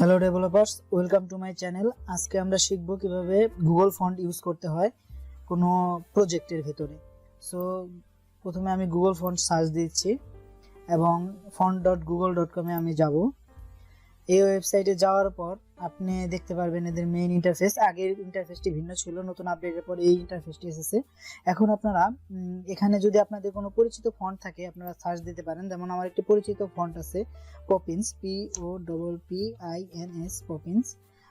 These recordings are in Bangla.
Hello developers, welcome to my channel. আজকে আমরা শিখব কিভাবে গুগল ফন্ট ইউজ করতে হয় কোনো প্রজেক্টের ভেতরে। সো প্রথমে আমি গুগল ফন্ট সার্চ দিচ্ছি এবং font.google.com-এ আমি যাব। এই ওয়েবসাইটে যাওয়ার পর আপনি দেখতে পারবেন এদের মেইন ইন্টারফেস। আগের ইন্টারফেসটি ভিন্ন ছিল, নতুন আপডেটের পর এই ইন্টারফেসটি এসেছে। এখন আপনারা এখানে যদি আপনাদের কোনো পরিচিত ফন্ট থাকে আপনারা সার্চ দিতে পারেন। যেমন আমার একটি পরিচিত ফন্ট আছে পপিন্স, POPPINS পপিন্স।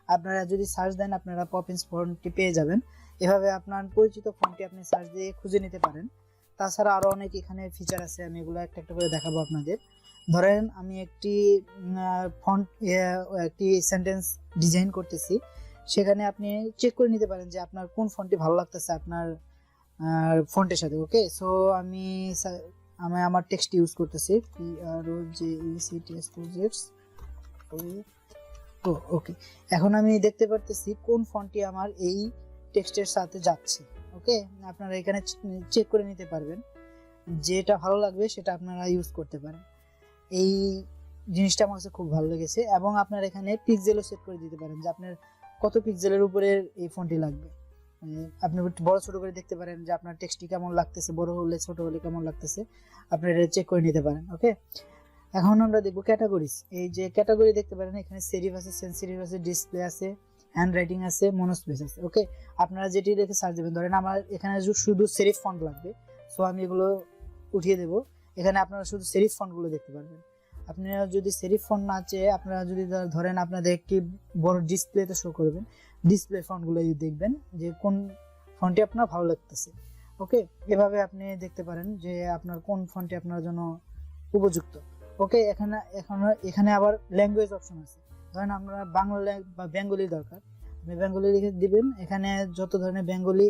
আপনারা যদি সার্চ দেন আপনারা পপিন্স ফন্টটি পেয়ে যাবেন। এভাবে আপনার পরিচিত ফন্টটি আপনি সার্চ দিয়ে খুঁজে নিতে পারেন। তাছাড়া আরও অনেক এখানে ফিচার আছে, আমি এগুলো একটা একটা করে দেখাবো আপনাদের। ধরেন আমি একটি ফন্ট একটি সেন্টেন্স ডিজাইন করতেছি, সেখানে আপনি চেক করে নিতে পারেন যে আপনার কোন ফন্টটি ভালো লাগতেছে আপনার ফন্টের সাথে। ওকে, সো আমি আমার টেক্সট ইউজ করতেছি PROJECTS। ওকে, এখন আমি দেখতে পারতেছি কোন ফন্টটি আমার এই টেক্সটের সাথে যাচ্ছে। ওকে, আপনারা এখানে চেক করে নিতে পারবেন, যেটা ভালো লাগবে সেটা আপনারা ইউজ করতে পারেন। এই জিনিসটা আমার কাছে খুব ভালো লেগেছে। এবং আপনারা এখানে পিক্সেলও সেট করে দিতে পারেন যে আপনার কত পিক্সেলের উপরে এই ফন্টটি লাগবে। আপনি বড় ছোট করে দেখতে পারেন যে আপনার টেক্সটটি কেমন লাগতেছে, বড় হলে ছোট হলে কেমন লাগতেছে, আপনারা এটা চেক করে নিতে পারেন। ওকে, এখন আমরা দেখব ক্যাটাগরিজ। এই যে ক্যাটাগরি দেখতে পারেন এখানে সেরিফ আছে, সেন্সিটিভ আছে, ডিসপ্লে আছে, হ্যান্ড রাইটিং আছে, মনোস্পেস আছে। ওকে, আপনারা যেটি দেখে সার্চ দেবেন। ধরেন আমার এখানে শুধু সেরিফ ফন্ট লাগবে, সো আমি এগুলো উঠিয়ে দেব। এখানে আপনারা শুধু সেরিফ ফন্টগুলো দেখতে পারবেন। আপনারা যদি সেরিফ ফন্ট না চেয়ে আপনারা যদি ধরেন আপনাদের একটি বড় ডিসপ্লেতে শো করবেন, ডিসপ্লে ফন্টগুলো দেখবেন যে কোন ফন্টটি আপনার ভালো লাগতেছে। ওকে, এভাবে আপনি দেখতে পারেন যে আপনার কোন ফন্টটি আপনার জন্য উপযুক্ত। ওকে, এখানে আবার ল্যাঙ্গুয়েজ অপশন আছে। ধরেন আপনার বাংলা বা বেঙ্গলি দরকার, আপনি বেঙ্গলি লিখে দিবেন। এখানে যত ধরনের বেঙ্গলি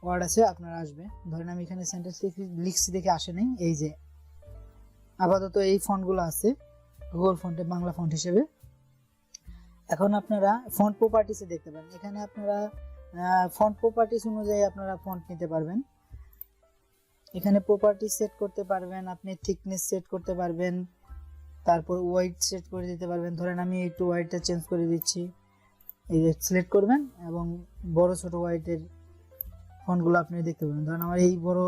ওয়ার্ড আছে আপনার আসবে। ধরেন আমি এখানে সেন্টেন্স লিখছি দেখে আসে নাই, এই যে আপাতত এই ফন্টগুলো আছে গুগল ফন্টে বাংলা ফন্ট হিসেবে। এখন আপনারা ফন্ট প্রপার্টিসে দেখতে পারেন, এখানে আপনারা ফন্ট প্রপার্টিস অনুযায়ী আপনারা ফন্ট নিতে পারবেন। এখানে প্রপার্টি সেট করতে পারবেন, আপনি থিকনেস সেট করতে পারবেন, তারপর ওয়াইড সেট করে দিতে পারবেন। ধরেন আমি একটু ওয়াইডটা চেঞ্জ করে দিচ্ছি, এই যে সিলেক্ট করবেন এবং বড় ছোট ওয়াইডের ফন্টগুলো আপনি দেখতে পাবেন। ধরেন আমার এই বড়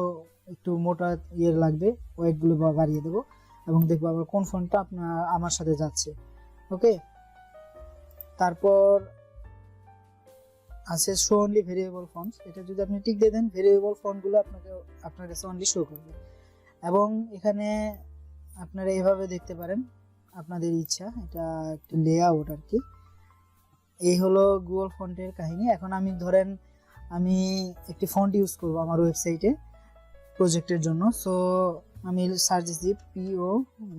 একটু মোটা ইয়ের লাগবে, ওয়াইডগুলো বাড়িয়ে দেবো এবং দেখবো আবার কোন ফন্টটা আপনার আমার সাথে যাচ্ছে। ওকে, তারপর আছে শো অনলি ভেরিয়েবল ফন্টস। এটা যদি আপনি টিক দিয়ে দেন ভেরিয়েবল ফন্টগুলো আপনার কাছে অনলি শো করবে। এবং এখানে আপনারা এভাবে দেখতে পারেন আপনাদের ইচ্ছা, এটা একটু লেআউট আর কি। এই হলো গুগল ফন্টের কাহিনী। এখন আমি ধরেন আমি একটি ফন্ট ইউজ করব আমার ওয়েবসাইটে প্রজেক্টের জন্য। সো আমি সার্চ দিচ্ছি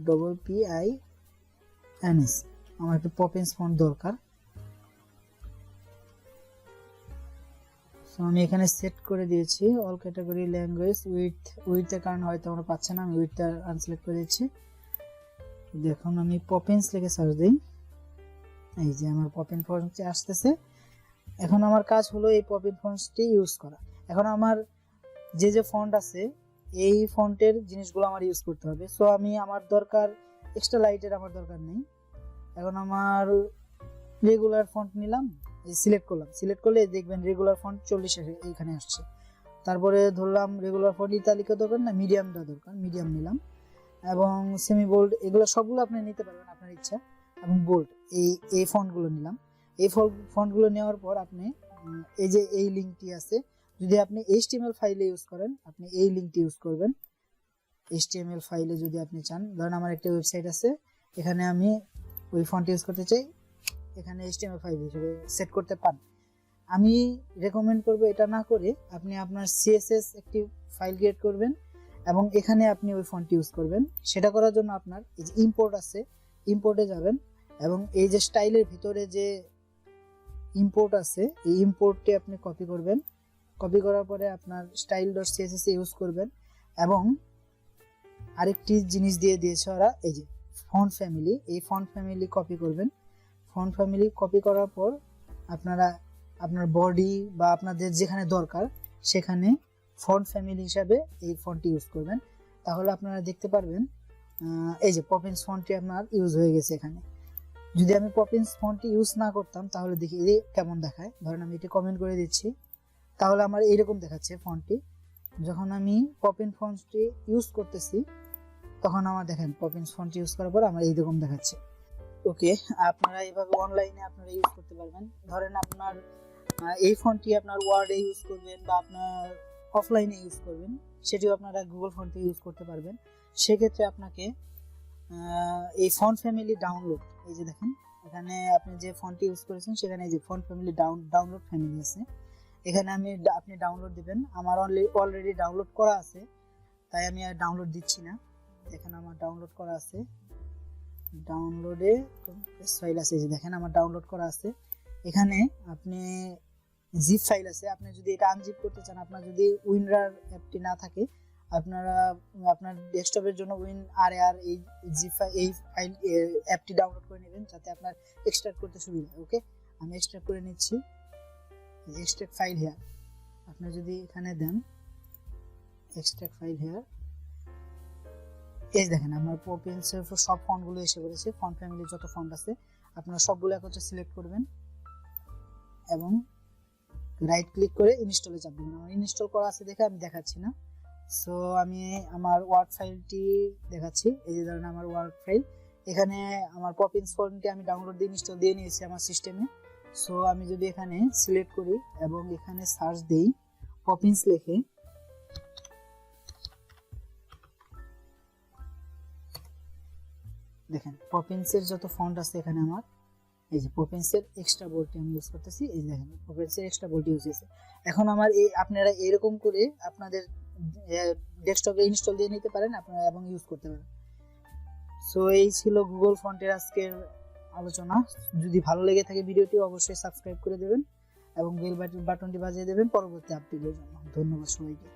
POPPINS। আমার একটু পপিন্স ফন্ট দরকার, সো আমি এখানে সেট করে দিয়েছি অল ক্যাটাগরি ল্যাঙ্গুয়েজ উইথের কারণে হয়তো আমরা পাচ্ছি না, আমি উইথটা আনসিলেক্ট করে দিচ্ছি। দেখুন আমি পপিন্স লিখে সার্চ দিই, এই যে আমার পপিন ফন্টটি আসতেছে। এখন আমার কাজ হলো এই পপিন ফন্টটি ইউজ করা। এখন আমার যে ফন্ট আছে এই ফন্টের জিনিসগুলো আমার ইউজ করতে হবে। সো আমি আমার দরকার এক্সট্রা লাইটের আমার দরকার নেই। এখন আমার রেগুলার ফন্ট নিলাম, সিলেক্ট করলাম, সিলেক্ট করলে দেখবেন রেগুলার ফন্ট 40 এখানে আসছে। তারপরে ধরলাম রেগুলার ফন্ট ইতালিকা দরকার না, মিডিয়ামটা দরকার, মিডিয়াম নিলাম। এবং সেমি বোল্ড এগুলো সবগুলো আপনি নিতে পারবেন আপনার ইচ্ছা। এবং বোল্ড এই ফন্টগুলো নিলাম। এই ফন্টগুলো নেওয়ার পর আপনি এই যে এই লিঙ্কটি আছে, যদি আপনি HTML ফাইলে ইউজ করেন আপনি এই লিঙ্কটি ইউজ করবেন। HTML ফাইলে যদি আপনি চান, ধরেন আমার একটা ওয়েবসাইট আছে, এখানে আমি ওই ফন্ট ইউজ করতে চাই, এখানে HTML ফাইল হিসেবে সেট করতে পারেন। আমি রেকমেন্ড করব এটা না করে আপনি আপনার CSS একটি ফাইল ক্রিয়েট করবেন এবং এখানে আপনি ওই ফন্ট ইউজ করবেন। সেটা করার জন্য আপনার এই যে ইম্পোর্ট আছে, ইম্পোর্টে যাবেন এবং এই যে স্টাইলের ভিতরে যে ইম্পোর্ট আছে এই ইম্পোর্টটি আপনি কপি করবেন। কপি করার পরে আপনার style.css ইউজ করবেন এবং আরেকটি জিনিস দিয়ে দিয়েছে ওরা, এই যে ফন্ট ফ্যামিলি, এই ফন্ট ফ্যামিলি কপি করবেন। ফন্ট ফ্যামিলি কপি করার পর আপনারা আপনার বডি বা আপনাদের যেখানে দরকার সেখানে ফন্ট ফ্যামিলি হিসাবে এই ফন্টটি ইউজ করবেন। তাহলে আপনারা দেখতে পারবেন এই যে পপিন্স ফন্টটি আপনার ইউজ হয়ে গেছে এখানে। যদি আমি পপিন্স ফন্টটি ইউজ না করতাম তাহলে দেখি এই কেমন দেখায়। ধরেন আমি এটা কমেন্ট করে দিচ্ছি, তাহলে আমার এইরকম দেখাচ্ছে ফন্টটি। যখন আমি পপিন ফন্টটি ইউজ করতেছি তখন আমার দেখেন পপিন্স ফন্ট ইউজ করার পর আমার এইরকম দেখাচ্ছে। ওকে, আপনারা এইভাবে অনলাইনে আপনারা ইউজ করতে পারবেন। ধরেন আপনার এই ফন্টটি আপনার ওয়ার্ডে ইউজ করবেন বা আপনার অফলাইনে ইউজ করবেন, সেটিও আপনারা গুগল ফন্টে ইউজ করতে পারবেন। সেক্ষেত্রে আপনাকে এই ফন্ট ফ্যামিলি ডাউনলোড, এই যে দেখেন এখানে আপনি যে ফন্টটি ইউজ করেছেন সেখানে এই যে ফন্ট ফ্যামিলি ডাউনলোড ফ্যামিলি আছে, এখানে আপনি ডাউনলোড দিবেন। আমার অলরেডি ডাউনলোড করা আছে, তাই আমি আর ডাউনলোড দিচ্ছি না। এখানে আমার ডাউনলোড করা আছে, ডাউনলোডে ফাইল আছে, এই যে দেখেন আমার ডাউনলোড করা আছে। এখানে আপনি জিপ ফাইল আছে, আপনি যদি এটা আনজিপ করতে চান, আপনার যদি উইনরার অ্যাপটি না থাকে, আপনারা আপনার ডেস্কটপের জন্য WinRAR এই জিপ এই ফাইল অ্যাপটি ডাউনলোড করে নেবেন যাতে আপনার এক্সট্রাক্ট করতে সুবিধা হয়। ওকে, আমি এক্সট্রাক্ট করে নিচ্ছি। এক্সট্রাক্ট ফাইল হেয়ার, আপনি যদি এখানে দেন এক্সট্রাক্ট ফাইল হেয়ার, এই দেখেন আমার পপিন্সের সব ফন্টগুলো এসে পড়েছে। ফন্ট ফ্যামিলি যত ফন্ট আছে আপনারা সবগুলো একত্রে সিলেক্ট করবেন এবং রাইট ক্লিক করে ইনস্টলে চাপ দিবেন। আমার ইনস্টল করা আছে দেখে আমি দেখাচ্ছি না। সো আমি আমার ওয়ার্ড ফাইলটি দেখাচ্ছি। এই যে ধরেন আমার ওয়ার্ড ফাইল, এখানে আমার পপিন্স ফন্টটি আমি ডাউনলোড দিয়ে ইনস্টল দিয়ে নিয়েছি আমার সিস্টেমে। সো আমি যদি এখানে সিলেক্ট করি এবং এখানে সার্চ দেই পপিন্স লিখে, দেখেন পপিন্সের যত ফন্ট আছে এখানে আমার এই যে পপিন্সের এক্সট্রা বোল্ডটি আমি ইউজ করতেছি। এই যে দেখেন পপিন্সের এক্সট্রা বোল্ডটি ইউজ হয়েছে। এখন আমার এই আপনারা এরকম করে আপনাদের ডেস্কটপে ইনস্টল দিয়ে নিতে পারেন আপনারা এবং ইউজ করতে পারেন। সো এই ছিল গুগল ফন্টের আজকের আলোচনা। যদি ভালো লেগে থাকে ভিডিওটি অবশ্যই সাবস্ক্রাইব করে দেবেন এবং বেল বাটনটি বাজিয়ে দেবেন পরবর্তী আপডেটের জন্য। ধন্যবাদ সবাইকে।